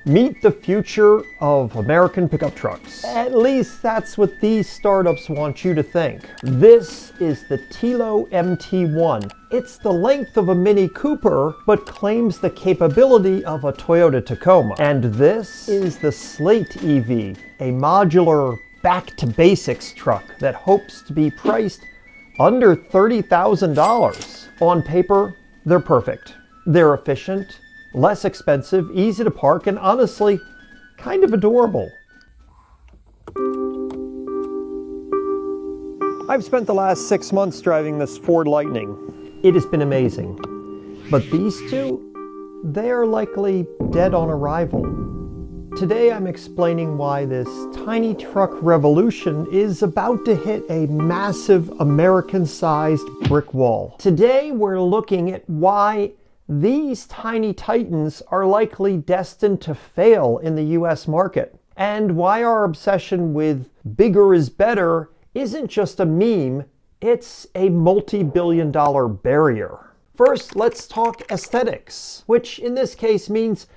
Meet the future of American pickup trucks. At least that's what these startups want you to think. This is the Telo MT1. It's the length of a Mini Cooper, but claims the capability of a Toyota Tacoma. And this is the Slate EV, a modular back-to-basics truck that hopes to be priced under $30,000. On paper, they're perfect. They're efficient, less expensive, easy to park, and honestly, kind of adorable. I've spent the last 6 months driving this Ford Lightning. It has been amazing. But these two, they are likely dead on arrival. Today I'm explaining why this tiny truck revolution is about to hit a massive American-sized brick wall. Today we're looking at why these tiny titans are likely destined to fail in the US market, and why our obsession with bigger is better isn't just a meme, it's a multi-billion-dollar barrier. First, let's talk aesthetics, which in this case means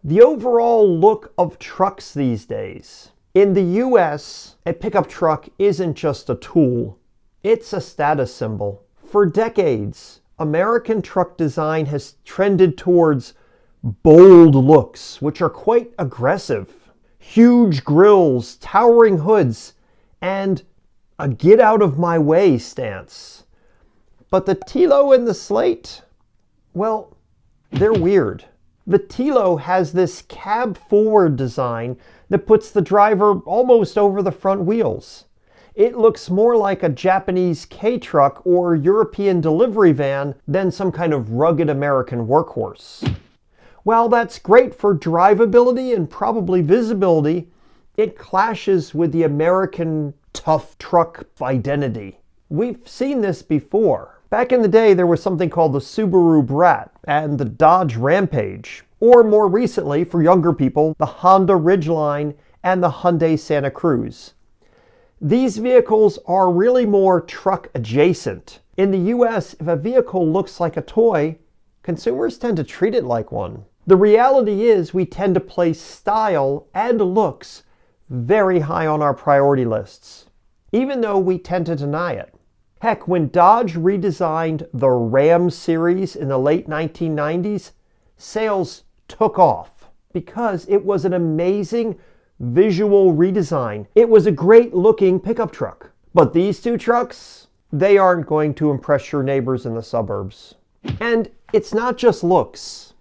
the overall look of trucks these days. In the US, a pickup truck isn't just a tool, it's a status symbol. For decades, American truck design has trended towards bold looks, which are quite aggressive. Huge grills, towering hoods, and a get-out-of-my-way stance. But the Telo and the Slate, well, they're weird. The Telo has this cab-forward design that puts the driver almost over the front wheels. It looks more like a Japanese K-truck or European delivery van than some kind of rugged American workhorse. While that's great for drivability and probably visibility, it clashes with the American tough truck identity. We've seen this before. Back in the day, there was something called the Subaru Brat and the Dodge Rampage, or more recently, for younger people, the Honda Ridgeline and the Hyundai Santa Cruz. These vehicles are really more truck adjacent. In the US, if a vehicle looks like a toy, consumers tend to treat it like one. The reality is we tend to place style and looks very high on our priority lists, even though we tend to deny it. Heck, when Dodge redesigned the Ram series in the late 1990s, sales took off because it was an amazing visual redesign. It was a great looking pickup truck. But these two trucks, they aren't going to impress your neighbors in the suburbs. And it's not just looks,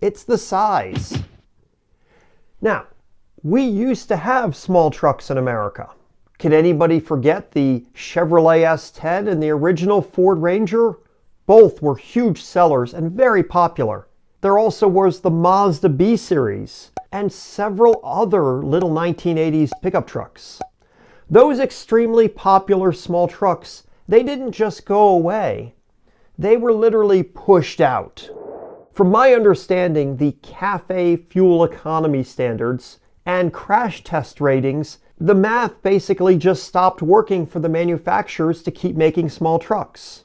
it's the size. Now, we used to have small trucks in America. Can anybody forget the Chevrolet S10 and the original Ford Ranger? Both were huge sellers and very popular. There also was the Mazda B series and several other little 1980s pickup trucks. Those extremely popular small trucks, they didn't just go away. They were literally pushed out. From my understanding, the CAFE fuel economy standards and crash test ratings, the math basically just stopped working for the manufacturers to keep making small trucks.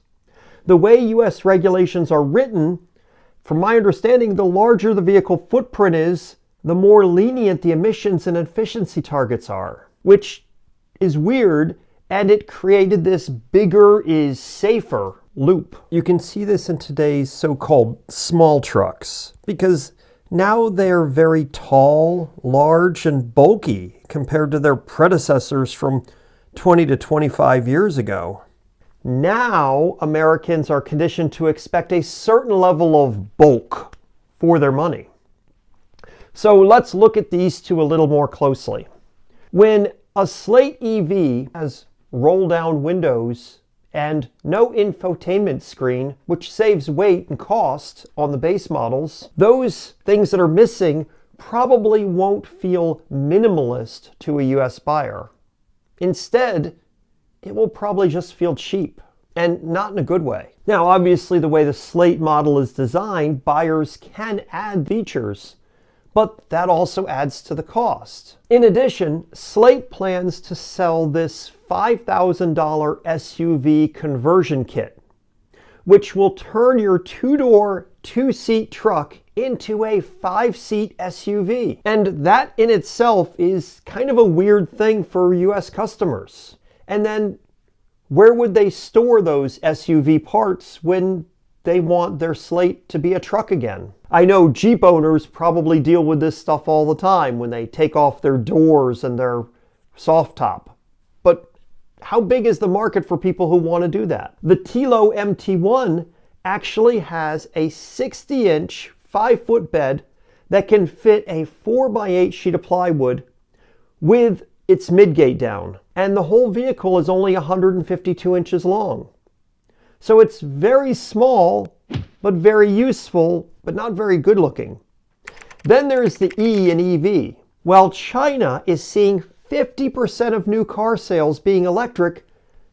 The way US regulations are written, from my understanding, the larger the vehicle footprint is, the more lenient the emissions and efficiency targets are, which is weird, and it created this bigger is safer loop. You can see this in today's so-called small trucks, because now they're very tall, large, and bulky compared to their predecessors from 20 to 25 years ago. Now, Americans are conditioned to expect a certain level of bulk for their money. So let's look at these two a little more closely. When a Slate EV has roll-down windows and no infotainment screen, which saves weight and cost on the base models, those things that are missing probably won't feel minimalist to a US buyer. Instead, it will probably just feel cheap, and not in a good way. Now, obviously, the way the Slate model is designed, buyers can add features, but that also adds to the cost. In addition, Slate plans to sell this $5,000 SUV conversion kit, which will turn your two-door, two-seat truck into a 5-seat SUV. And that in itself is kind of a weird thing for US customers. And then where would they store those SUV parts when they want their Slate to be a truck again? I know Jeep owners probably deal with this stuff all the time when they take off their doors and their soft top. But how big is the market for people who want to do that? The Telo MT1 actually has a 60-inch 5-foot bed that can fit a 4x8 sheet of plywood with its midgate down. And the whole vehicle is only 152 inches long. So it's very small, but very useful, but not very good looking. Then there's the E and EV. While China is seeing 50% of new car sales being electric,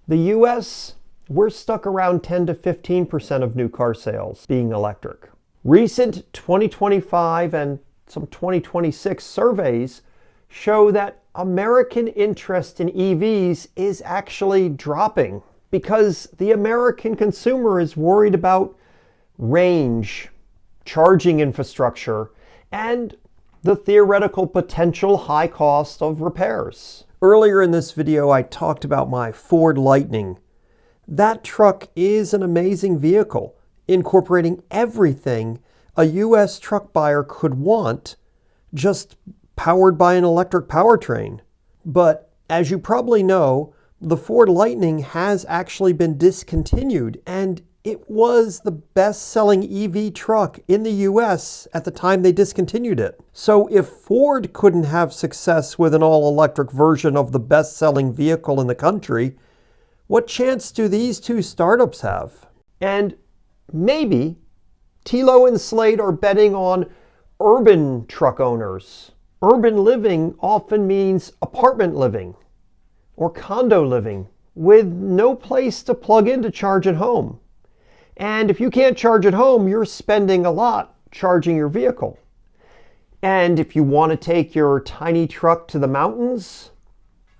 the US, we're stuck around 10 to 15% of new car sales being electric. Recent 2025 and some 2026 surveys show that American interest in EVs is actually dropping because the American consumer is worried about range, charging infrastructure, and the theoretical potential high cost of repairs. Earlier in this video, I talked about my Ford Lightning. That truck is an amazing vehicle, incorporating everything a US truck buyer could want, just powered by an electric powertrain. But as you probably know, the Ford Lightning has actually been discontinued, and it was the best-selling EV truck in the US at the time they discontinued it. So if Ford couldn't have success with an all-electric version of the best-selling vehicle in the country, what chance do these two startups have? And maybe Telo and Slate are betting on urban truck owners. Urban living often means apartment living or condo living with no place to plug in to charge at home. And if you can't charge at home, you're spending a lot charging your vehicle. And if you want to take your tiny truck to the mountains,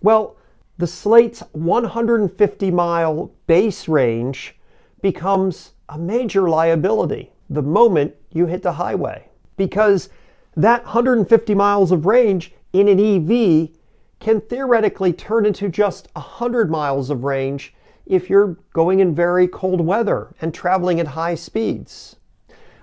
well, the Slate's 150-mile base range becomes a major liability the moment you hit the highway. Because that 150 miles of range in an EV can theoretically turn into just 100 miles of range if you're going in very cold weather and traveling at high speeds.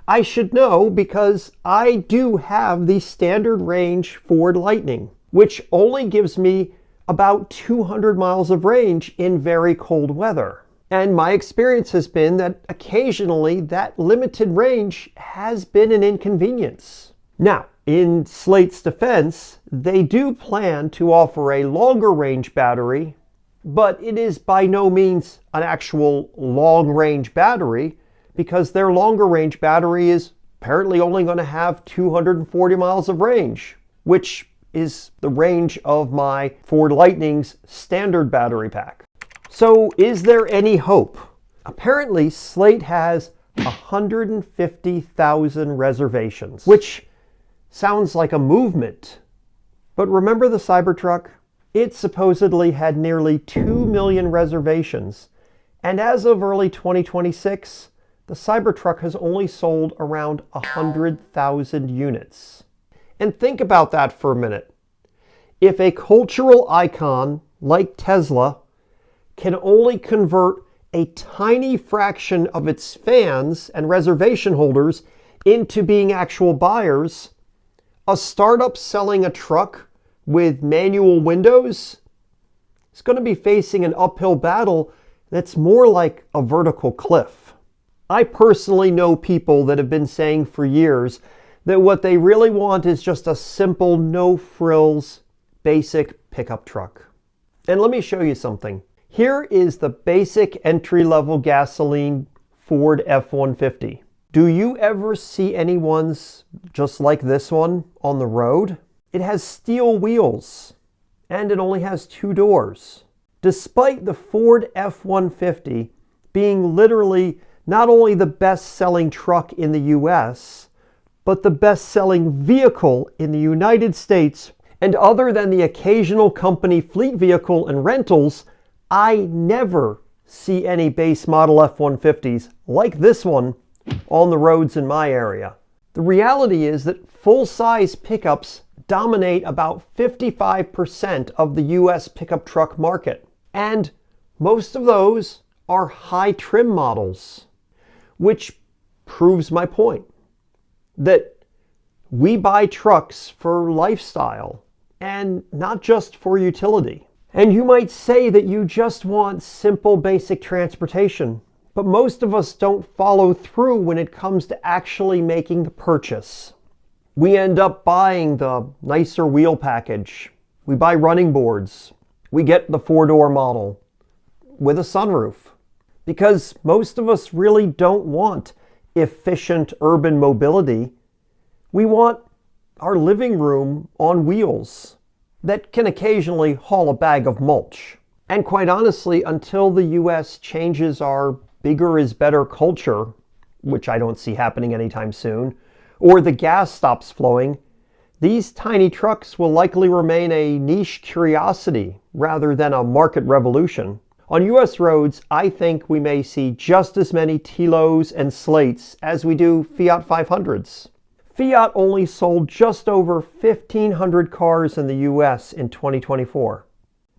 I should know because I do have the standard range Ford Lightning, which only gives me about 200 miles of range in very cold weather. And my experience has been that occasionally that limited range has been an inconvenience. Now, in Slate's defense, they do plan to offer a longer range battery, but it is by no means an actual long range battery because their longer range battery is apparently only going to have 240 miles of range, which is the range of my Ford Lightning's standard battery pack. So is there any hope? Apparently, Slate has 150,000 reservations, which sounds like a movement. But remember the Cybertruck? It supposedly had nearly 2 million reservations. And as of early 2026, the Cybertruck has only sold around 100,000 units. And think about that for a minute. If a cultural icon like Tesla can only convert a tiny fraction of its fans and reservation holders into being actual buyers, a startup selling a truck with manual windows is going to be facing an uphill battle that's more like a vertical cliff. I personally know people that have been saying for years that what they really want is just a simple, no-frills, basic pickup truck. And let me show you something. Here is the basic entry-level gasoline Ford F-150. Do you ever see any ones just like this one on the road? It has steel wheels, and it only has 2 doors. Despite the Ford F-150 being literally not only the best-selling truck in the US, but the best-selling vehicle in the United States, and other than the occasional company fleet vehicle and rentals, I never see any base model F-150s like this one on the roads in my area. The reality is that full-size pickups dominate about 55% of the US pickup truck market. And most of those are high trim models, which proves my point that we buy trucks for lifestyle and not just for utility. And you might say that you just want simple, basic transportation, but most of us don't follow through when it comes to actually making the purchase. We end up buying the nicer wheel package. We buy running boards. We get the 4-door model with a sunroof. Because most of us really don't want efficient urban mobility. We want our living room on wheels that can occasionally haul a bag of mulch. And quite honestly, until the US changes our bigger is better culture, which I don't see happening anytime soon, or the gas stops flowing, these tiny trucks will likely remain a niche curiosity rather than a market revolution. On US roads, I think we may see just as many Telos and Slates as we do Fiat 500s. Fiat only sold just over 1,500 cars in the US in 2024.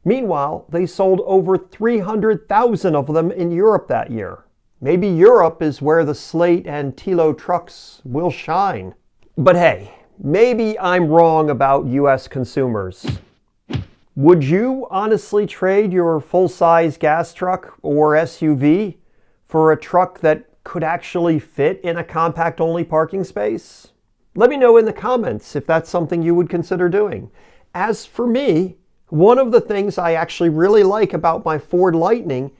Meanwhile, they sold over 300,000 of them in Europe that year. Maybe Europe is where the Slate and Telo trucks will shine. But hey, maybe I'm wrong about US consumers. Would you honestly trade your full-size gas truck or SUV for a truck that could actually fit in a compact-only parking space? Let me know in the comments if that's something you would consider doing. As for me, one of the things I actually really like about my Ford Lightning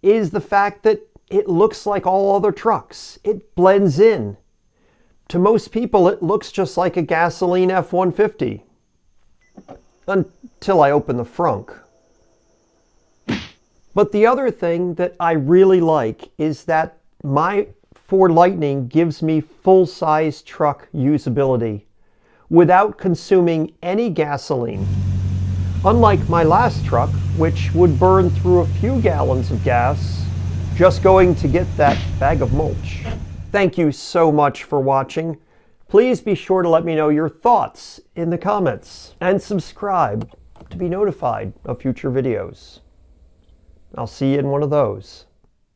is the fact that it looks like all other trucks. It blends in. To most people, it looks just like a gasoline F-150. Until I open the frunk. But the other thing that I really like is that my Ford Lightning gives me full-size truck usability without consuming any gasoline. Unlike my last truck, which would burn through a few gallons of gas just going to get that bag of mulch. Thank you so much for watching. Please be sure to let me know your thoughts in the comments and subscribe to be notified of future videos. I'll see you in one of those.